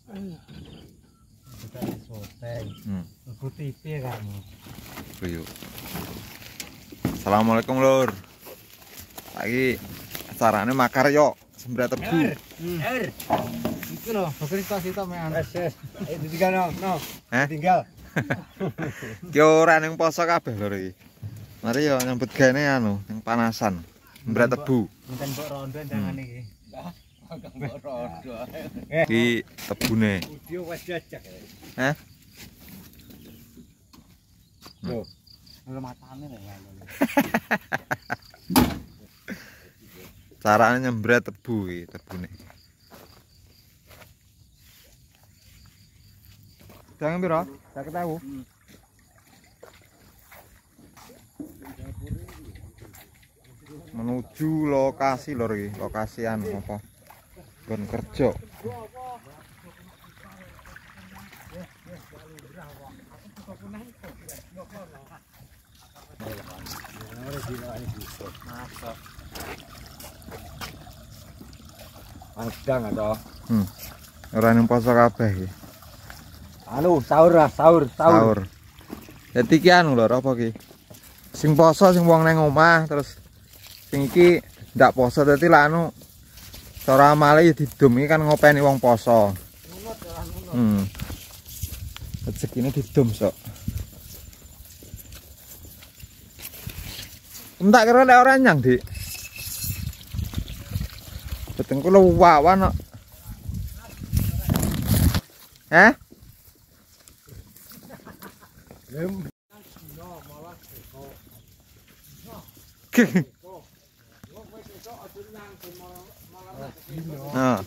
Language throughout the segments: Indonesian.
Kita soteng. Putih kamu. Yuk. Assalamualaikum lur. Lagi acarane makar yo, sembrat tebu. Iki lho, bakal sitok mean. Wes. Ditinggal no. Tinggal. Ki ora ning poso kabeh lur iki. Mari yo nyambut gaene anu, ning panasan. Sembrat tebu. Menten mbok rondo ndangan iki. Mbok rondo. Iki tebune. Video wis jajak. Heh. Yo. Ora matane lho. Carane nyembret tebu iki tebune. Jangan piro? 50.000. Menuju lokasi lor iki, lokasi anu apa? Gon kerja. Padang atau? Ora ning poso kabeh iki. Anu, sahur. Dadi ki anu lho apa ki? Sing poso sing wong nang omah terus sing iki ndak poso dadi lak anu cara amale ya didum iki kan ngopeni wong poso. Rezekine didum sok. Entak kira lek ora nyang, Dik. Betengku lu wawan kok. Heh? Nah.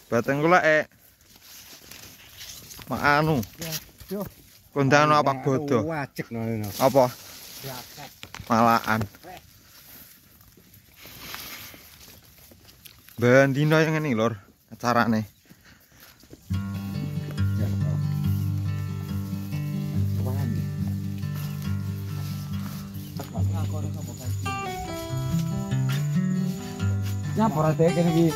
Bateng kula mak anu. Kondano apa bodoh? Wajek ngono. Apa? Malakan. Bandino yang ini lor acarane. Nyapa ora dek kene iki.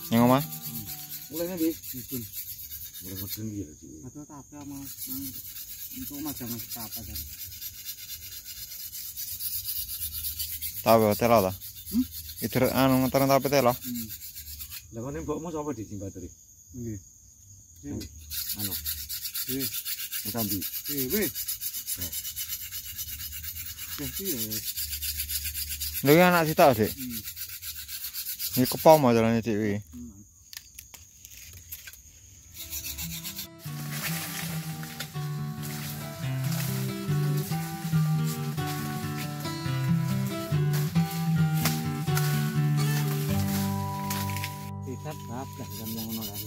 Yang omah? Mulainya di dibun. Mulai meden iki lho, Dik. Atau tapi mau itu mah jangan apa kan. Tahu hotel lah. Itu anu ngeteran tapi telo. Lah kene mbokmu sapa di Jimbateri? Nggih. Anu. Nggih. Mutambi. Wis. Lha iki anak sitok, Dik. Ini kepomo jalannya Dik iki. Sitat bablas jam ngono kan.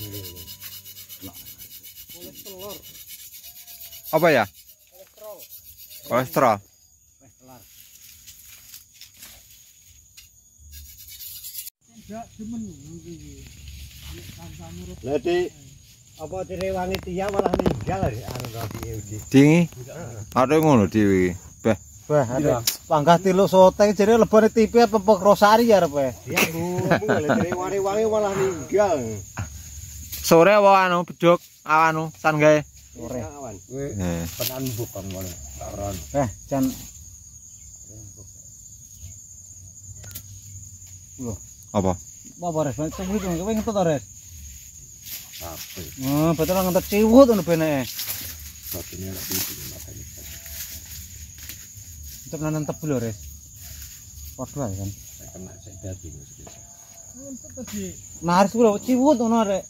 Kolesterol. Apa ya? Kolesterol. Lha apa direwangi tiang malah ninggal anu iki. Dingi. Ada ngono dhewe. Beh. Wah, panggah tiluk soteng jare lebone tipe apa Rosari ya arepe. Iya, Bu. Direwangi malah ninggal. Sore apa anu beduk anu san gawe. Sore. Awan. Penan bukan ngono. Karon. Jan Loh. Apa? Apa res? Tunggu itu, kowe ngetut ta res? Apa? Oh, betul ngetut ciwut ngono bene. Batine lak iki matane. Untuk nanan tebu lho res. Padha ae kan. Kena sik dadi. Nah, harus kula ciwut ngono rek.